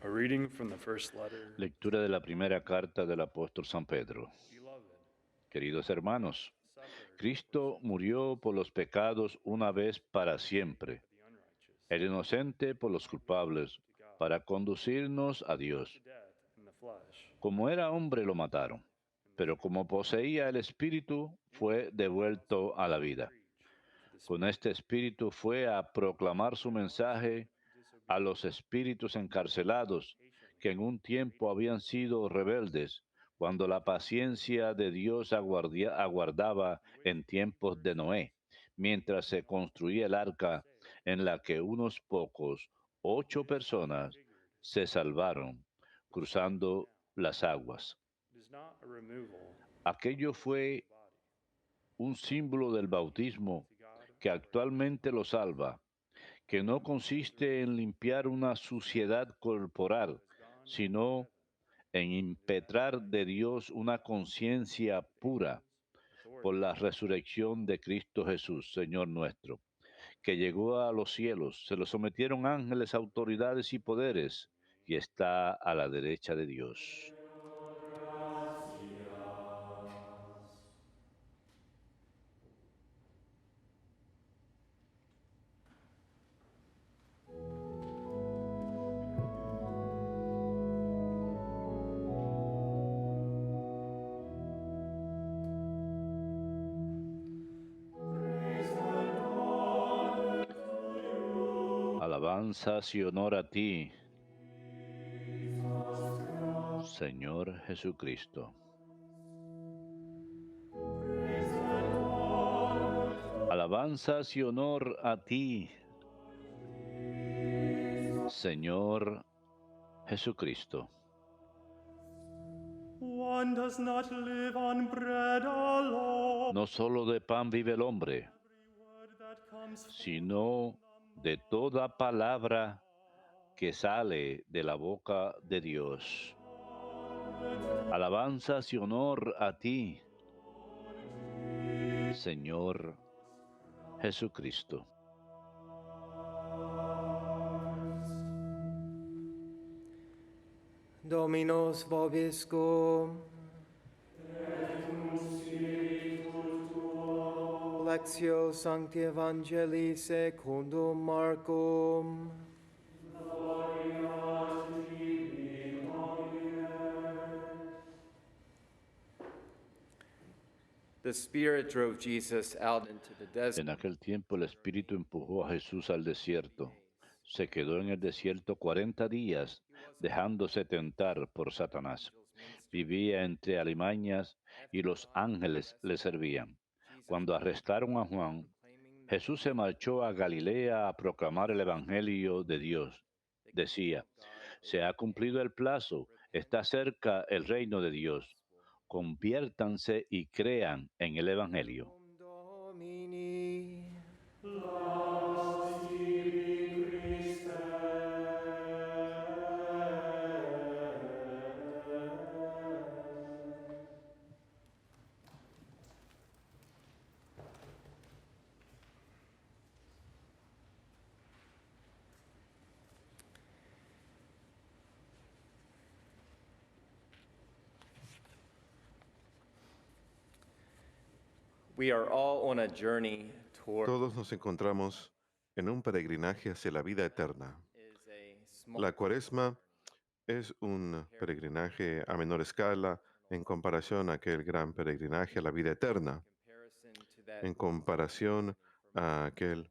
A reading from the first letter Lectura de la primera carta del apóstol San Pedro. Beloved, Queridos hermanos, suffered for Cristo sins murió por los pecados una vez para siempre, for the unrighteous, el inocente por los culpables, to God, para conducirnos a put to Dios. death in the flesh, Como era hombre lo mataron, in the pero como poseía el Espíritu, fue devuelto a la vida. preach to the Con spirit, este Espíritu fue a proclamar su mensaje a los espíritus encarcelados que en un tiempo habían sido rebeldes, cuando la paciencia de Dios aguardaba en tiempos de Noé, mientras se construía el arca en la que unos pocos, 8 personas, se salvaron cruzando las aguas. It is not a removal Aquello of the fue body un símbolo del bautismo to God que for actualmente lo salva, que no consiste en limpiar una suciedad corporal, has gone into sino heaven, en impetrar de Dios una conciencia pura por authorities, la resurrección de Cristo Jesús, Señor nuestro, que llegó a los cielos, se lo sometieron ángeles, autoridades y poderes, y está a la derecha de Dios. Alabanzas y honor a ti, Señor Jesucristo. Alabanzas y honor a ti, Señor Jesucristo. One does not live on bread alone. No solo de pan vive el hombre, Every word that comes forth sino de toda palabra que sale de la boca de Dios. Alabanzas y honor a ti, Señor Jesucristo. Dominus vobiscum. Lectio Sancti Evangelii secundum Marcum. The Spirit drove Jesus out into the desert. En aquel tiempo el Espíritu empujó a Jesús al desierto. Se quedó en el desierto 40 días, dejándose tentar por Satanás. Vivía entre alimañas y los ángeles le servían. Cuando arrestaron a Juan, Jesús se marchó a Galilea a proclamar el Evangelio de Dios. Decía, se ha cumplido el plazo, está cerca el reino de Dios. Conviértanse y crean en el Evangelio. Domini. We are all on a journey toward Todos nos encontramos en un peregrinaje hacia la vida eterna. is a small La Cuaresma es un peregrinaje a menor escala en comparación a aquel gran peregrinaje a la vida eterna, comparison to that en comparación a aquel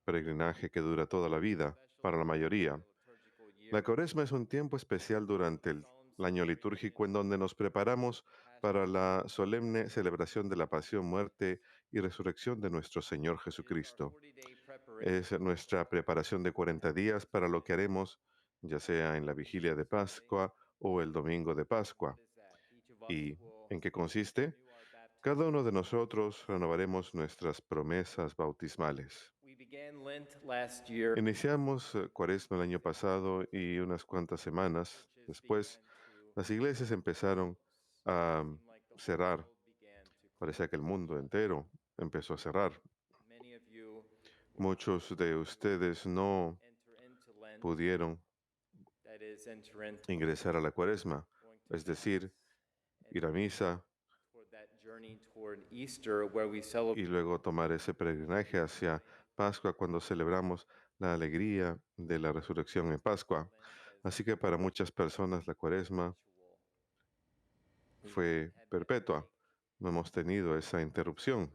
peregrinaje que dura toda la vida para la mayoría. liturgical La year. Cuaresma es un tiempo especial durante el año litúrgico en donde nos preparamos para la solemne celebración de la pasión, muerte y resurrección de nuestro Señor Jesucristo. 40-day preparation Es nuestra preparación de 40 días para lo que haremos, ya sea en la vigilia de Pascua o el domingo de Pascua. is that each of us ¿Y will en qué consiste? renew our baptism. Cada uno de nosotros renovaremos nuestras promesas bautismales. We began Lent last year, Iniciamos Cuaresma el año pasado y unas cuantas semanas después, las iglesias empezaron a like the whole cerrar. world began to close. Parecía que el mundo entero empezó a cerrar. Many of you Muchos de ustedes no enter into Lent pudieron that is, enter into ingresar a la Cuaresma, es decir, ir a misa toward that journey toward Easter, where we y celebrate luego tomar ese peregrinaje hacia Pascua cuando celebramos la alegría de la resurrección en Pascua. Así que para muchas personas la Cuaresma fue perpetua. No hemos tenido esa interrupción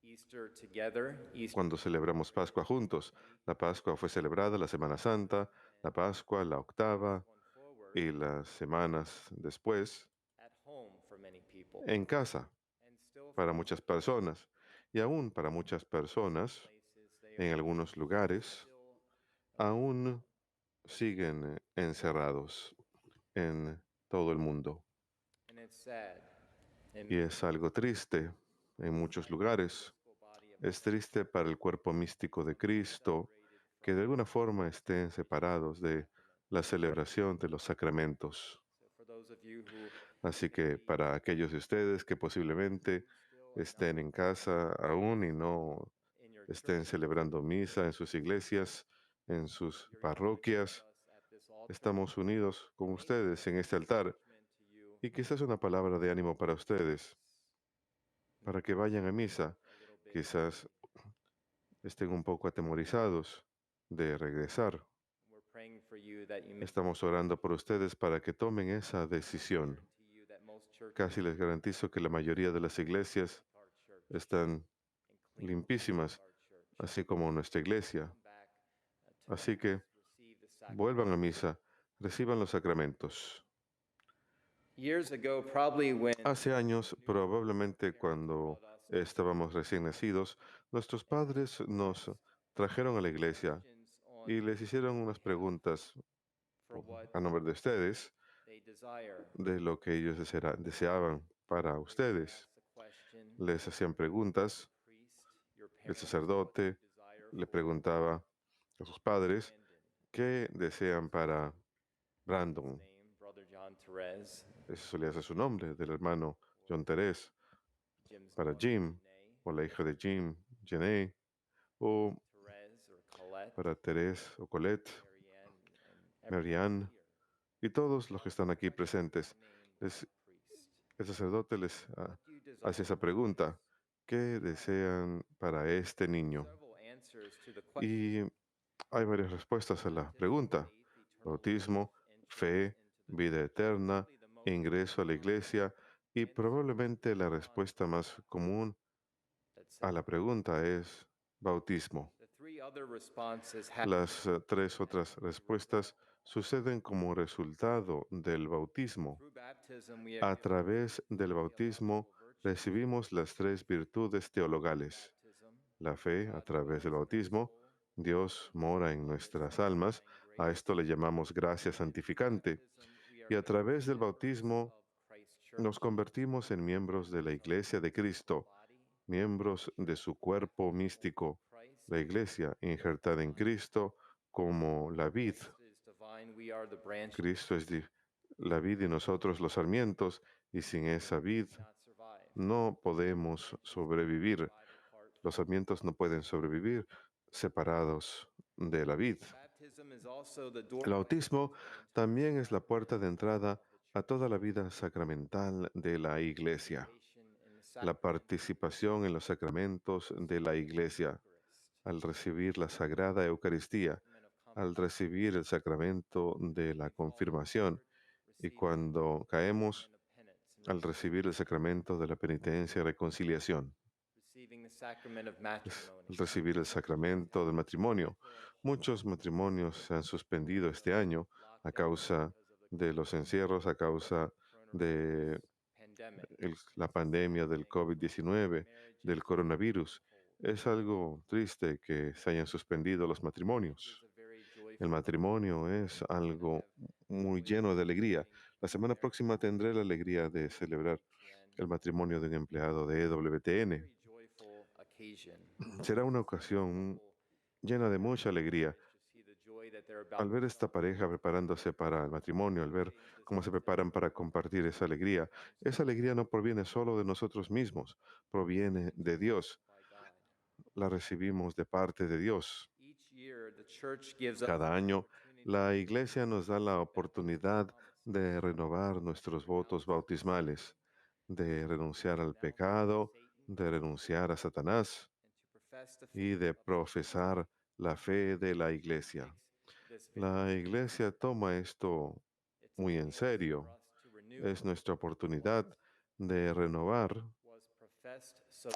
Easter together. Easter cuando celebramos Pascua juntos. La Pascua fue celebrada la Semana Santa, la Pascua, la octava forward y las semanas después at home for many people, en casa and still para muchas personas. Y aún para muchas personas, places they en algunos lugares, aún siguen encerrados en todo el mundo. and it's sad. Y es algo triste en muchos lugares. Es triste para el cuerpo místico de Cristo que de alguna forma estén separados de la celebración de los sacramentos. So for those of you who Así que para aquellos de ustedes que posiblemente estén en casa aún y no in your estén celebrando misa en sus iglesias, en sus parroquias, us at this altar, estamos unidos con ustedes en este altar. to you, Y quizás una palabra de ánimo para ustedes, para que vayan a misa. Quizás estén un poco atemorizados de regresar. we're praying for you that you may Estamos orando por ustedes para que tomen esa decisión. to you that most churches Casi les garantizo que la mayoría de las iglesias our church están and clean limpísimas, our church así como nuestra iglesia. back to Así que receive the sacrament. vuelvan a misa, reciban los sacramentos. Years ago, probably when Hace años, probablemente cuando estábamos recién nacidos, nuestros padres nos trajeron a la iglesia on y les hicieron unas preguntas for what a nombre de ustedes they desire, de lo que ellos deseaban para ustedes. the question, Les hacían preguntas, priest, your el parents, sacerdote desire le preguntaba a sus padres Brandon, qué desean para Brandon. name, Brother John Therese, Ese solía ser su nombre, del hermano John Terés, Jim's para daughter, Jim, Janae, o la hija de Jim, Jenny, o Therese or Colette, para Terés o Colette, Marianne, and Marianne, y todos los que están aquí presentes. priest. El sacerdote les What do you desire? hace esa pregunta, ¿qué desean para este niño? Several answers to the question. Y hay varias respuestas a la pregunta. Bautismo, fe, vida eterna, ingreso a la iglesia y probablemente la respuesta más común a la pregunta es bautismo. The three other responses have Las tres otras respuestas suceden como resultado del bautismo. through baptism we have A través del bautismo recibimos las tres virtudes teologales. baptism, La fe, a través del bautismo, Dios mora en nuestras almas. A esto le llamamos gracia santificante. Y a través del bautismo Christ Church, nos convertimos en miembros de la Iglesia de Cristo, miembros de su cuerpo místico, la Iglesia injertada en Cristo como la vid. is divine, we are the branch Cristo es la vid y nosotros los sarmientos, y sin esa vid not survive. no podemos sobrevivir. Survive apart. Los sarmientos no pueden sobrevivir separados de la vid. Baptism is also the door El bautismo también es la puerta de entrada a toda la vida sacramental de la Iglesia, in the la participación en los sacramentos de la Iglesia, al recibir la Sagrada Eucaristía, al recibir el sacramento de la confirmación y cuando caemos, al recibir el sacramento de la penitencia y reconciliación, receiving the sacrament of es matrimony. el recibir el sacramento del matrimonio. Muchos matrimonios se han suspendido este año a causa de los encierros, a causa de Pandemic. la pandemia del COVID-19, del coronavirus. Es algo triste que se hayan suspendido los matrimonios. It's a very joyful El matrimonio es algo muy lleno de alegría. La semana próxima tendré la alegría de celebrar el matrimonio de un empleado de EWTN. very joyful occasion. Será una ocasión llena de mucha alegría. To see the joy that they're about Al ver esta pareja preparándose para el matrimonio, al ver cómo se preparan para compartir esa alegría no proviene solo de nosotros mismos, proviene de Dios. by God. La recibimos de parte de Dios. Each year the church gives us Cada año La Iglesia nos da la oportunidad de renovar nuestros votos bautismales, de renunciar al pecado, de renunciar a Satanás y de profesar la fe de la Iglesia. La Iglesia toma esto muy en serio. Es nuestra oportunidad de renovar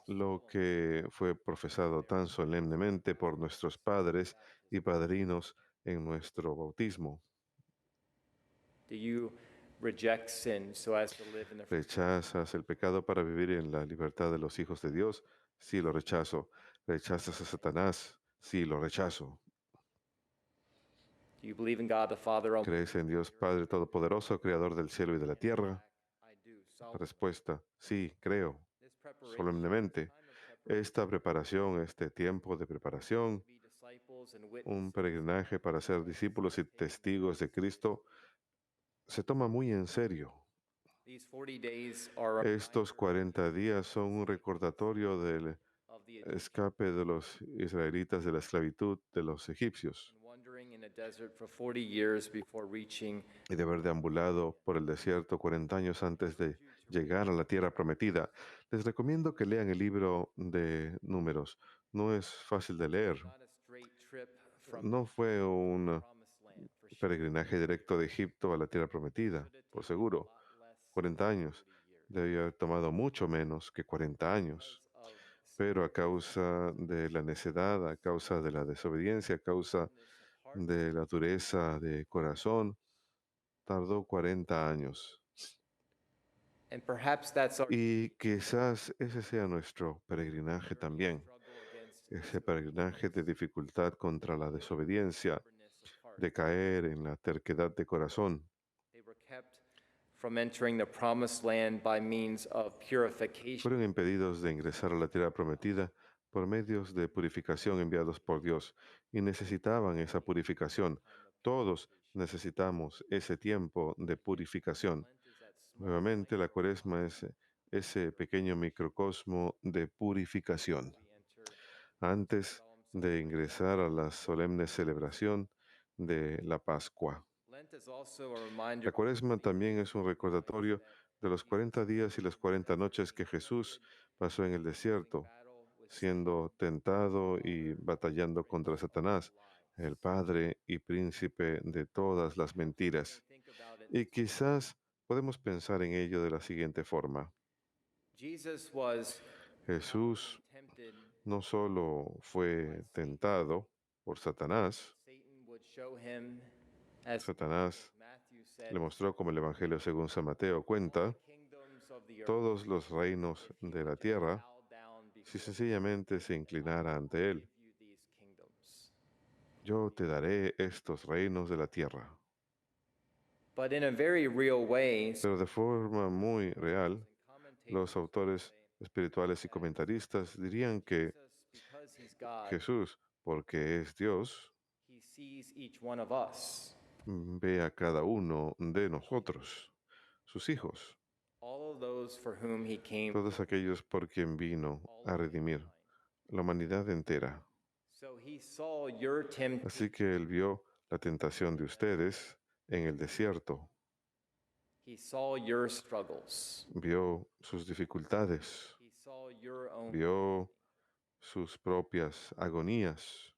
lo que fue profesado tan solemnemente por nuestros padres y padrinos en nuestro bautismo. Do you reject sin so as to live in the freedom? ¿Rechazas el pecado para vivir en la libertad de los hijos de Dios? Sí, lo rechazo. ¿Rechazas a Satanás? Sí, lo rechazo. Do you believe in God the Father Almighty? ¿Crees en Dios Padre Todopoderoso, Creador del cielo y de la tierra? I do. La respuesta, sí, creo, This preparation, solemnemente. time of preparation, Esta preparación, este tiempo de preparación, to be disciples and un witnesses. peregrinaje para ser discípulos y testigos de Cristo, se toma muy en serio. These 40 days are a Estos 40 días son un recordatorio del of the Egyptian escape de los israelitas de la esclavitud de los egipcios and wandering in a desert for 40 years before reaching. y de haber deambulado por el desierto 40 años antes de llegar a la tierra prometida. Les recomiendo que lean el libro de Números. No es fácil de leer. Not a straight trip from No fue un promised land for sure. peregrinaje directo de Egipto a la tierra prometida, por seguro. 40 años. Debió haber tomado mucho menos que 40 años. Pero a causa de la necedad, a causa de la desobediencia, a causa de la dureza de corazón, tardó 40 años. And perhaps that's our Y quizás ese sea nuestro peregrinaje también, struggle against ese peregrinaje de dificultad contra la desobediencia, stubbornness of heart. de caer en la terquedad de corazón. They were kept from entering the promised land by means of purification. Fueron impedidos de ingresar a la tierra prometida por medios de purificación enviados por Dios y necesitaban esa purificación. Todos necesitamos ese tiempo de purificación. Lent is that small Nuevamente, la cuaresma es ese pequeño microcosmo de purificación we enter antes de ingresar a la solemne celebración de la Pascua. Lent is also a reminder La cuaresma también es un recordatorio de los 40 días y las 40 noches que Jesús pasó en el desierto, battle with siendo tentado y batallando contra Satanás, el padre y príncipe de todas las mentiras. think about it. Y quizás podemos pensar en ello de la siguiente forma. Jesus was Jesús tempted. no solo fue tentado por Satanás, Satan would show him, as Satanás Matthew said, le mostró, como el Evangelio según San Mateo cuenta, kingdoms of the earth todos los reinos de la tierra bow down si before sencillamente se inclinara ante él. you these kingdoms. Yo te daré estos reinos de la tierra. But in a very real way, Pero de forma muy real, commentators los autores espirituales y comentaristas dirían que because he's God, Jesús, porque es Dios, he sees each one of us. ve a cada uno de nosotros, sus hijos, All of those for whom he came. todos aquellos por quien vino a redimir la humanidad entera. So he saw your temptation. Así que él vio la tentación de ustedes en el desierto, He saw your struggles. vio sus dificultades, He saw your own. vio sus propias agonías.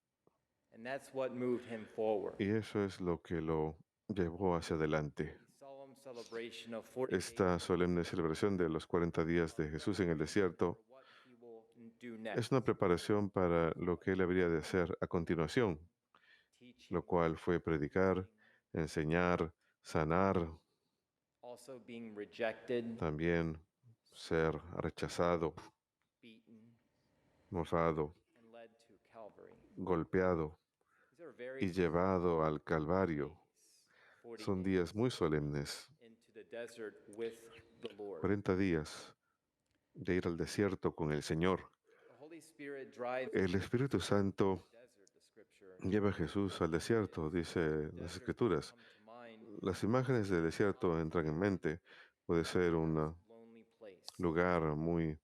And that's what moved him forward. Y eso es lo que lo llevó hacia adelante. The solemn celebration of 40 days Esta solemne celebración de los 40 días de Jesús en el desierto for what he will do next. es una preparación para lo que él habría de hacer a continuación, Teaching, lo cual fue predicar, enseñar, sanar, also being rejected, también ser rechazado, beaten, mofado, and led to Calvary. golpeado These are very y llevado al Calvario. 40 Son días muy solemnes, into the desert with the Lord. 40 días de ir al desierto con el Señor. The Holy Spirit drives El Espíritu Santo the desert, the scripture. lleva a Jesús al desierto, dice las Escrituras. Come to mind, Las imágenes del desierto entran en mente. Puede ser un lonely place. lugar muy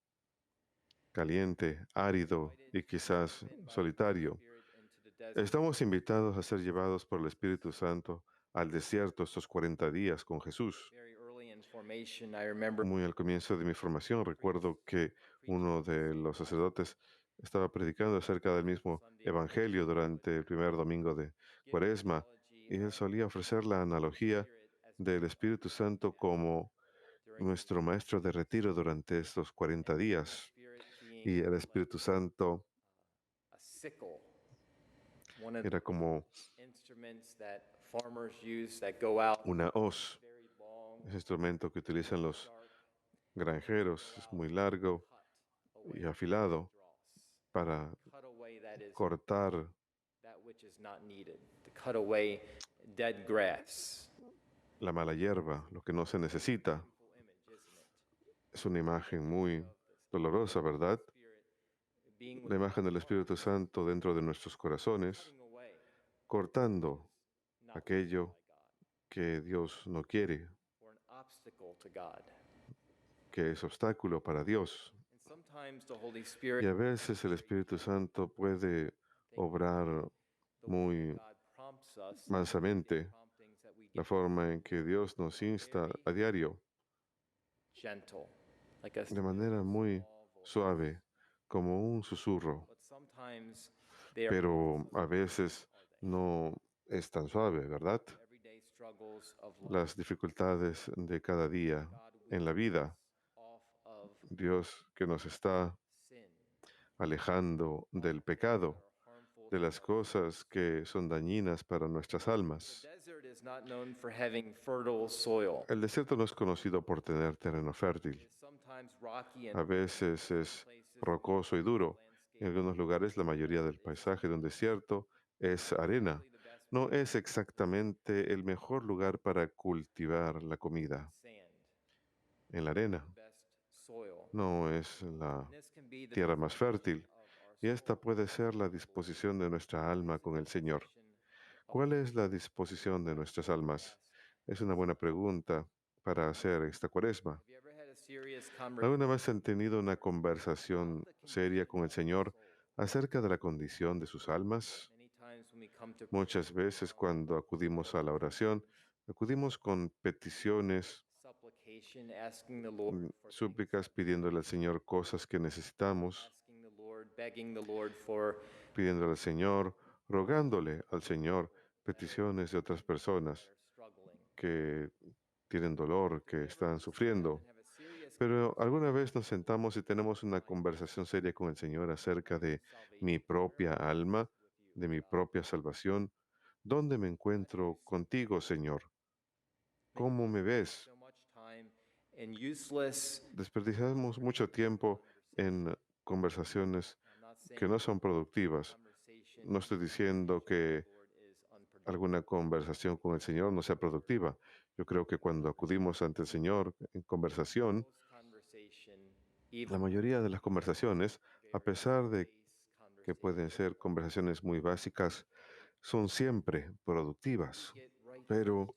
caliente, árido y quizás solitario. Spirit into the desert Estamos invitados a ser llevados por el Espíritu Santo al desierto estos 40 días con Jesús. Very early in formation, I remember Muy al comienzo de mi formación, recuerdo que uno de los sacerdotes estaba predicando acerca del mismo evangelio durante el primer domingo de Cuaresma, y él solía ofrecer la analogía del Espíritu Santo como nuestro maestro de retiro durante estos 40 días. Y el Espíritu Santo a sickle, one of era como the instruments that farmers use that go out una hoz, very long, ese instrumento que utilizan los granjeros, es muy largo y afilado para cut away that is cortar that which is not needed, to cut away dead grass. la mala hierba, lo que no se necesita. Beautiful image, isn't it? Es una imagen muy dolorosa, ¿verdad? Spirit being La imagen del Espíritu Santo dentro de nuestros corazones, cutting away cortando not aquello by God que Dios no quiere, or an obstacle to God. que es obstáculo para Dios. And sometimes the Holy Y Spirit a veces el Espíritu Santo puede obrar the way muy God prompts us, mansamente, promptings that we la get forma en que Dios nos insta a diario, gentle, like a de manera muy suave, como un susurro, but sometimes they are pero a veces no es tan suave, ¿verdad? everyday struggles of life. Las dificultades de cada día en la vida, Off of Dios que nos está sin, alejando del pecado, harmful. de las cosas que son dañinas para nuestras almas. The desert is not known for having fertile soil. El desierto no es conocido por tener terreno fértil. It's sometimes rocky A and veces es rocoso y duro. En algunos lugares la mayoría del paisaje de un desierto es arena. No es exactamente el mejor lugar para cultivar la comida. sand, En la arena best soil. no es la And this can be the tierra más fértil. of our Y esta puede ser la disposición de nuestra alma con el Señor. ¿Cuál es la disposición de nuestras almas? Es una buena pregunta para hacer esta Cuaresma. Have you ever had a serious conversation ¿Alguna vez han tenido una conversación seria con el Señor acerca de la condición de sus almas? many times when we come to Muchas veces cuando acudimos a la oración, acudimos con peticiones, supplication, asking the Lord for súplicas, pidiéndole al Señor cosas que necesitamos, asking the Lord, begging the Lord for pidiéndole al Señor, rogándole al Señor peticiones de otras personas their struggling. que tienen dolor, que están sufriendo. Have a serious Pero alguna vez nos sentamos y tenemos una conversación seria con el Señor acerca de mi propia alma, de mi propia salvación. ¿Dónde me encuentro contigo, Señor? ¿Cómo me ves? so much time in useless. Desperdiciamos mucho tiempo en conversaciones I'm not saying que no son productivas. conversation No estoy diciendo que Lord is unproductive. alguna conversación con el Señor no sea productiva. Yo creo que cuando acudimos ante el Señor en conversación, Most conversation, la even mayoría de las conversaciones, a pesar de base que conversation, pueden ser conversaciones muy básicas, son siempre productivas. get right Pero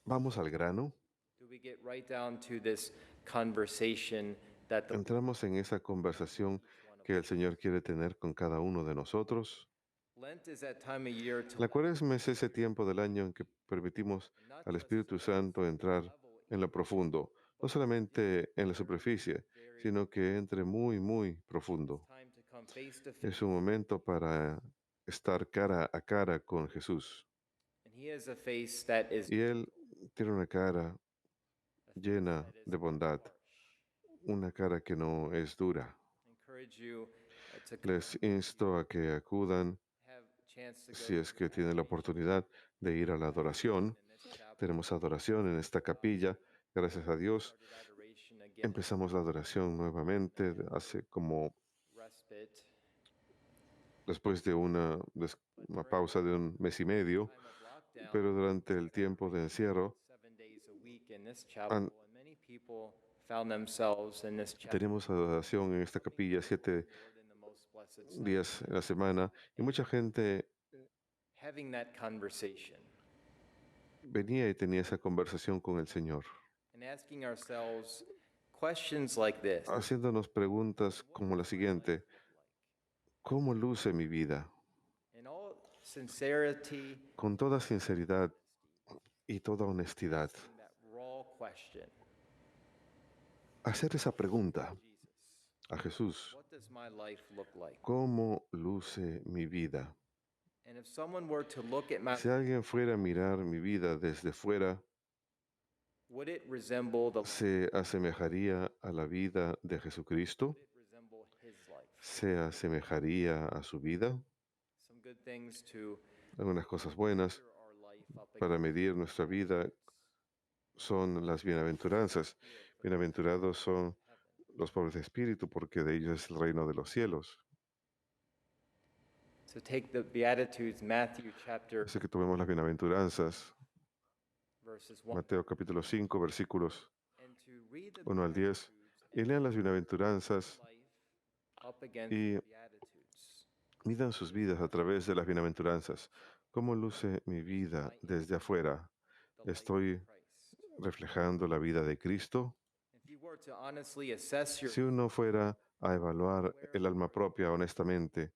vamos al grano. do we get right down to this conversation that the Entramos en esa conversación que el Señor quiere tener con cada uno de nosotros. Lent is that time of year to La Cuaresma es ese tiempo del año en que permitimos al Espíritu Santo entrar en lo profundo, no solamente en la superficie, sino que entre muy, muy profundo. time to come face to face, Es un momento para estar cara a cara con Jesús. and he has a face that is Y Él tiene una cara llena de bondad, una cara que no es dura. encourage you to Les insto a que acudan, have a chance to go si es que tienen la oportunidad, de ir a la adoración. in this chapel. Tenemos adoración en esta capilla. Gracias a Dios, Started adoration again, empezamos la adoración nuevamente hace como respite, después de una pausa de un mes y medio, time of lockdown, pero durante el tiempo de encierro 7 days a week in this chapel, An- and many people found themselves in this chapel tenemos adoración en esta capilla 7 Lord in the most blessed Son, días en la semana y mucha gente having that conversation venía y tenía esa conversación con el Señor, and asking ourselves questions like this. haciéndonos preguntas como la siguiente: ¿cómo luce mi vida? And sincerity, con toda sinceridad y toda honestidad, asking that raw question, hacer esa pregunta Jesus, a Jesús: what does my life look like? ¿cómo luce mi vida? And if someone were to look at my Si alguien fuera a mirar mi vida desde fuera, would it resemble the ¿se asemejaría a la vida de Jesucristo? would it resemble his life? ¿Se asemejaría a su vida? Some good things to Algunas cosas buenas measure our life up para against medir nuestra vida son las bienaventuranzas. Bienaventurados son los pobres de espíritu, porque de ellos es el reino de los cielos. So take the Beatitudes, Matthew chapter Así que tomemos las bienaventuranzas, verses 1 Mateo capítulo 5, versículos and to read the 1 al 10, y lean las bienaventuranzas life up against y the Beatitudes. midan sus vidas a través de las bienaventuranzas. ¿Cómo luce mi vida desde afuera? The life ¿Estoy of Christ. reflejando la vida de Cristo? If you were to honestly assess your Si uno fuera a evaluar el alma propia honestamente,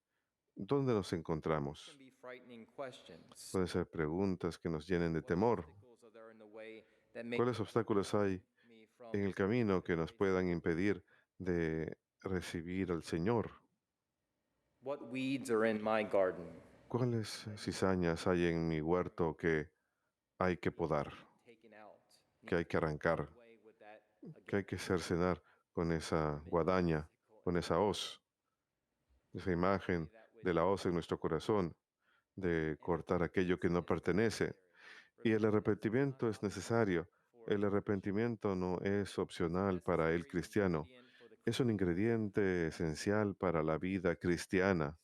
¿dónde nos encontramos? can be frightening questions. Pueden ser preguntas que nos llenen de What temor. obstacles are there in the way that make ¿Cuáles obstáculos hay me from en el camino que nos puedan impedir de recibir al Señor? what weeds are in my garden? ¿Cuáles cizañas hay en mi huerto que hay que podar, Taken out. que hay que arrancar, Away with that que hay que cercenar con esa guadaña, con esa hoz, esa imagen de la hoz en nuestro corazón, de cortar aquello que no pertenece? Y el arrepentimiento es necesario. El arrepentimiento no es opcional para el cristiano. Es un ingrediente esencial para la vida cristiana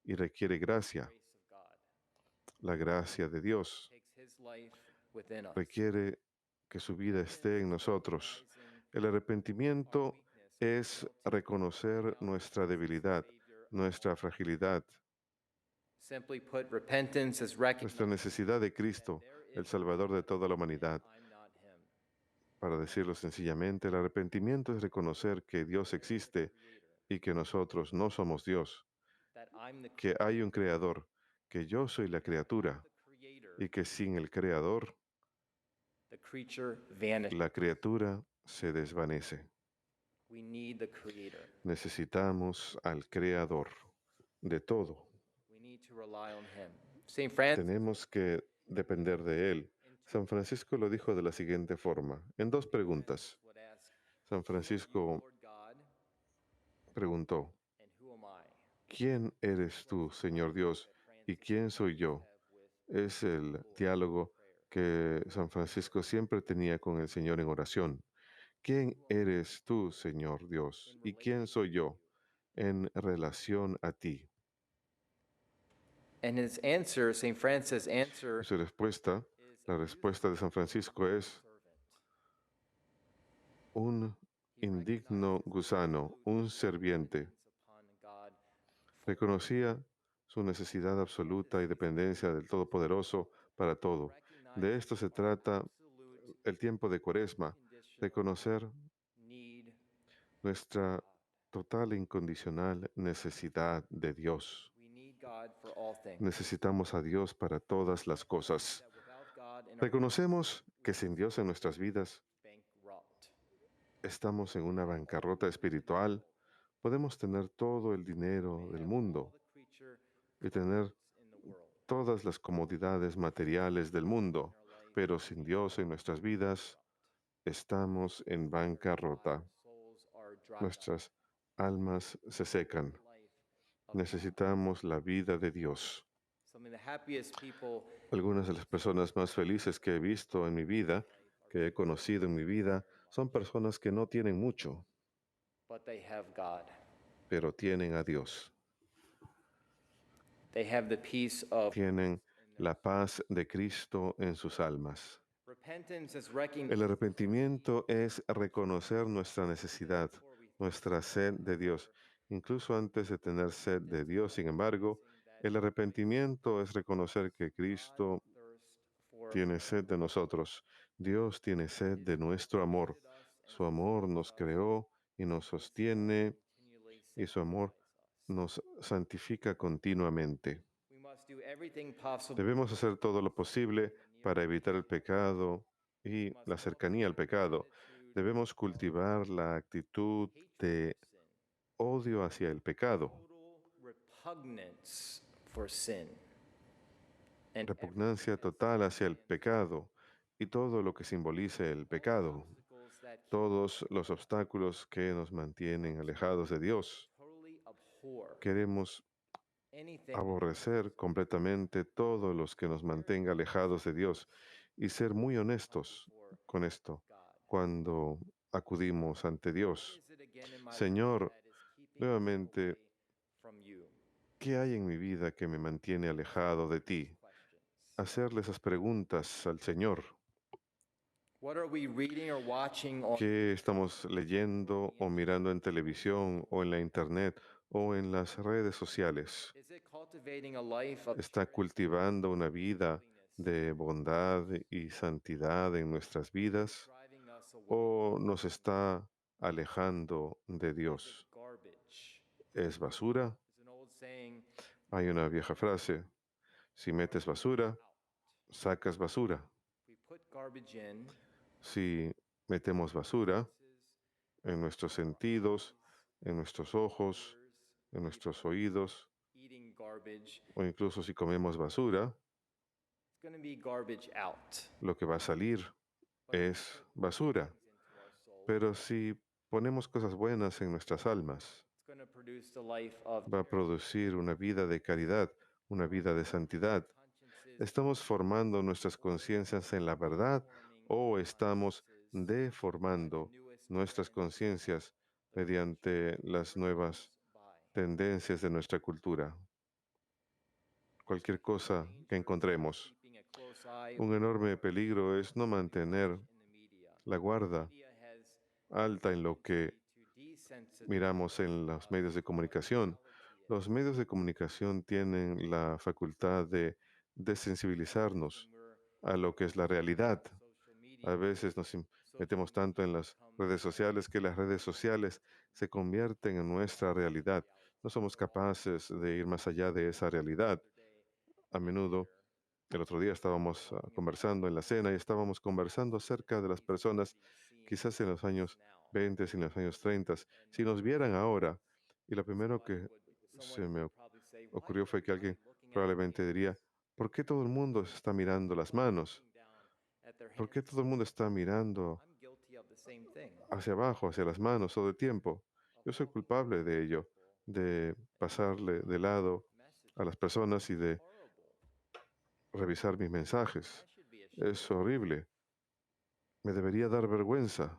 y requiere gracia. La gracia de Dios requiere que su vida esté en nosotros. El arrepentimiento es reconocer nuestra debilidad, nuestra fragilidad, Simply put, repentance is nuestra recognizing necesidad de Cristo, el Salvador de toda la humanidad. I'm not him. Para decirlo sencillamente, el arrepentimiento es reconocer que Dios existe y que nosotros no somos Dios, That I'm the que hay un creador, que yo soy la criatura creator. y que sin el creador The creature vanished. la criatura se desvanece. We need the creator. Necesitamos al creador de todo. We need to rely on him. St. Francis Tenemos que depender de él. San Francisco lo dijo de la siguiente forma, en dos preguntas. would ask, San Francisco Lord God, preguntó: and who am I? ¿quién eres tú, Señor Dios, y quién soy yo? Es el diálogo que San Francisco siempre tenía con el Señor en oración. ¿Quién eres tú, Señor Dios, y quién soy yo en relación a ti? And his answer, St. Francis' answer, Su respuesta, la respuesta de San Francisco es: un indigno gusano, un serviente. upon God. Reconocía su necesidad absoluta y dependencia del Todopoderoso para todo. De esto se trata el tiempo de Cuaresma, reconocer Need nuestra total e incondicional necesidad de Dios. we need God for all things. Necesitamos a Dios para todas las cosas. That without God in our Reconocemos que sin Dios en nuestras vidas bankrupt. estamos en una bancarrota espiritual. Podemos tener todo el dinero del mundo The creature y tener in the world. todas las comodidades materiales del mundo, pero sin Dios en nuestras vidas estamos en bancarrota. Souls are dry. Nuestras almas se secan. Life. Necesitamos la vida de Dios. Some of the happiest people Algunas de las personas más felices que he visto en mi vida, que he conocido en mi vida, son personas que no tienen mucho, but they have God. pero tienen a Dios. They have the peace of Tienen la paz de Cristo en sus almas. repentance is recognizing El arrepentimiento es reconocer nuestra necesidad, nuestra sed de Dios. Incluso antes de tener sed de Dios, sin embargo, el arrepentimiento es reconocer que Cristo thirst for tiene sed de nosotros. Dios tiene sed de nuestro amor. Su amor nos creó y nos sostiene, continually y su amor nos santifica continuamente. we must must do everything possible Debemos hacer todo lo posible para evitar el pecado y la cercanía al pecado. Debemos cultivar la actitud de odio hacia el pecado, total repugnance for sin. And repugnancia total hacia el pecado y todo lo que simbolice el pecado, obstacles that todos los obstáculos que nos mantienen alejados de Dios. totally abhor Queremos anything aborrecer completamente todos los que nos mantenga alejados de Dios y ser muy honestos con esto cuando acudimos ante Dios. is it again in my life Señor, that is keeping me nuevamente, away from you? ¿qué hay en mi vida que me mantiene alejado de ti? Questions. Hacerle esas preguntas al Señor. What are we reading or watching on? ¿Qué estamos leyendo o mirando en televisión o en la internet o en las redes sociales? Is it cultivating a life of ¿Está cultivando una vida de bondad y santidad en nuestras vidas driving us away? o nos está alejando de Is Dios? it garbage? ¿Es basura? There's an old saying, Hay una vieja frase: si metes basura, sacas basura. we put garbage in, Si metemos basura en nuestros sentidos, en nuestros ojos, en nuestros oídos, eating garbage, o incluso si comemos basura, it's going to be garbage out. lo que va a salir es basura. Into our soul, Pero si ponemos cosas buenas en nuestras almas, it's going to produce the life of va a producir una vida de caridad, una vida de santidad. consciences, ¿Estamos formando nuestras conciencias en la verdad o estamos deformando nuestras conciencias mediante las nuevas by. tendencias de nuestra cultura? Cualquier cosa que encontremos. Keeping a close eye Un enorme peligro es no mantener in the media. la guarda Media has alta en lo que to desensitize miramos en los medios de comunicación. Los medios de comunicación tienen la facultad de desensibilizarnos a lo que es la realidad. social media. A veces nos metemos tanto en las redes sociales que las redes sociales se convierten en nuestra realidad. No somos capaces de ir más allá de esa realidad. A menudo, el otro día estábamos conversando en la cena y estábamos conversando acerca de las personas, quizás en los años 20 y en los años 30, si nos vieran ahora. Y lo primero que se me ocurrió fue que alguien probablemente diría: ¿por qué todo el mundo se está mirando las manos? ¿Por qué todo el mundo está mirando I'm guilty of the same thing. hacia abajo, hacia las manos todo el tiempo? Yo soy culpable de ello, de pasarle de lado a las personas y de revisar mis mensajes. I should be ashamed. Es horrible. Me debería dar vergüenza.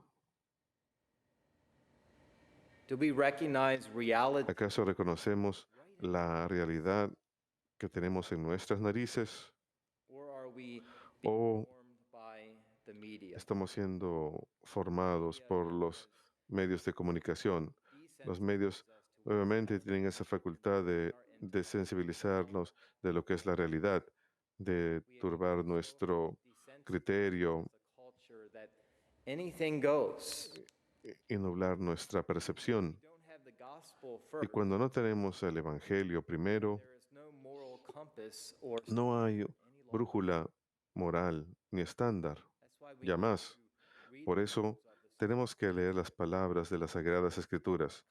Do we recognize reality ¿Acaso reconocemos la realidad que tenemos en nuestras narices or are we o formed by the media? estamos siendo formados por los medios de comunicación? Los medios obviamente tienen esa facultad de sensibilizarnos de lo que es la realidad, de turbar nuestro criterio A culture that anything goes. y nublar nuestra percepción. We don't have the gospel Y first. cuando no tenemos el Evangelio primero, There is no moral compass or no hay brújula moral ni estándar, that's why we ya más. read Por the eso words of the tenemos que leer las palabras de las Sagradas Escrituras.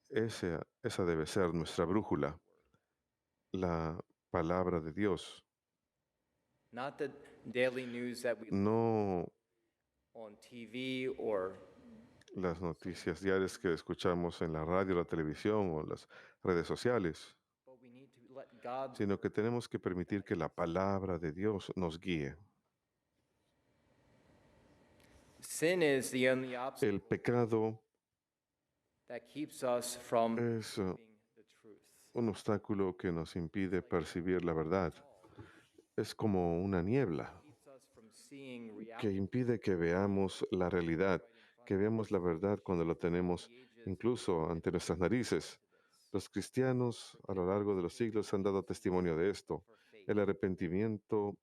compass. Esa debe ser nuestra brújula, la palabra de Dios, Not the daily news that we no on TV or las noticias diarias que escuchamos en la radio, la televisión o las redes sociales, but we need to let God sino que tenemos que permitir que la palabra de Dios nos guíe. sin is the only obstacle El pecado that keeps us from es living the truth. un obstáculo que nos impide percibir la verdad. Es como una niebla Keeps us from seeing que reality impide que veamos la realidad, que veamos la verdad cuando la tenemos incluso ante nuestras narices. Los cristianos a lo largo de los siglos han dado testimonio de esto. for faith. El arrepentimiento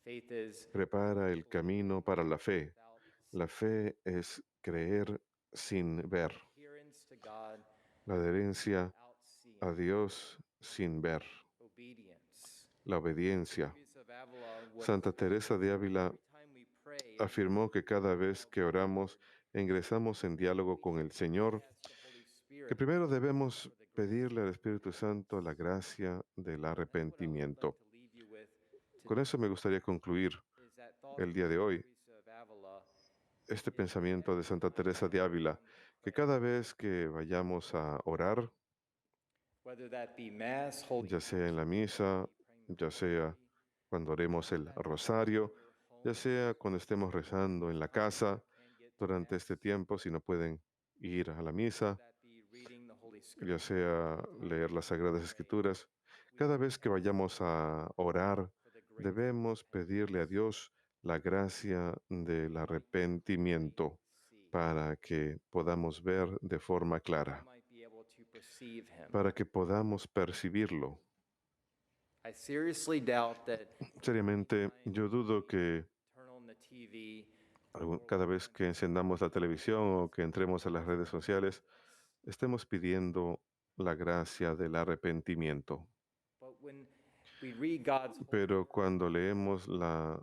Faith is prepara el camino para la fe. without La fe es creer sin ver, adherence to God, la adherencia without seeing, a Dios sin ver, obedience la obediencia. Teresa of Avila was Santa Teresa de Ávila every time we pray, afirmó que cada vez que oramos, ingresamos en diálogo con el Señor, ask the Holy que Spirit primero debemos pedirle al Espíritu Santo la gracia del arrepentimiento. to leave you with Con eso me gustaría concluir is that thought el día de hoy, Teresa of Avila, este pensamiento de Santa Teresa de Ávila, que cada vez que vayamos a orar, whether that be Mass, Holy ya sea en la misa, ya sea cuando oremos el rosario, ya sea cuando estemos rezando en la casa durante este tiempo, si no pueden ir a la misa, that be reading the Holy ya Scripture, sea leer las Sagradas Escrituras, cada vez que vayamos a orar, debemos pedirle a Dios la gracia del arrepentimiento para que podamos ver de forma clara, might be able to perceive Him. para que podamos percibirlo. I seriously doubt that Seriamente, yo dudo que turn on the TV, cada vez que encendamos la televisión o que entremos a las redes sociales, estemos pidiendo la gracia del arrepentimiento. but when we read God's holy Pero cuando leemos la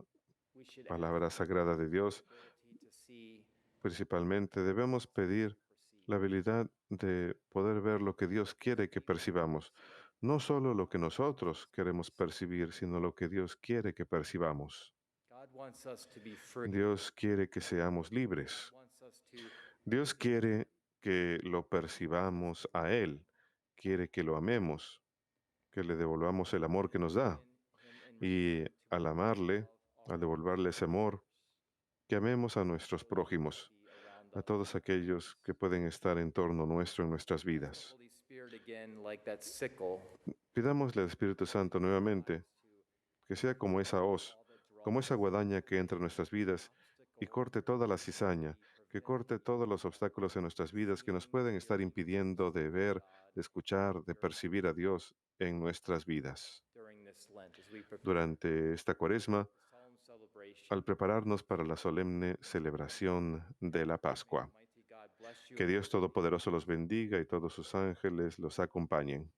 we should ask palabra sagrada de Dios, the ability to see principalmente debemos pedir la habilidad de poder ver lo que Dios quiere que percibamos. No solo lo que nosotros queremos percibir, sino lo que Dios quiere que percibamos. God wants us to be free. Dios quiere que seamos libres. Wants us to Dios quiere que lo percibamos a Él. Quiere que lo amemos, que le devolvamos el amor que nos da. Y al amarle, al devolverle ese amor, que amemos a nuestros prójimos, a todos aquellos que pueden estar en torno nuestro en nuestras vidas. Holy Spirit again, like that sickle, Pidámosle al Espíritu Santo nuevamente que sea como esa hoz, como esa guadaña que entra en nuestras vidas y corte toda la cizaña, que corte todos los obstáculos en nuestras vidas que nos pueden estar impidiendo de ver, de escuchar, de percibir a Dios en nuestras vidas. during this Lent as we prepare Durante esta Cuaresma, solemn celebration. al prepararnos para la solemne celebración de la Pascua. Mighty God bless you. Que Dios Todopoderoso los bendiga y todos sus ángeles los acompañen.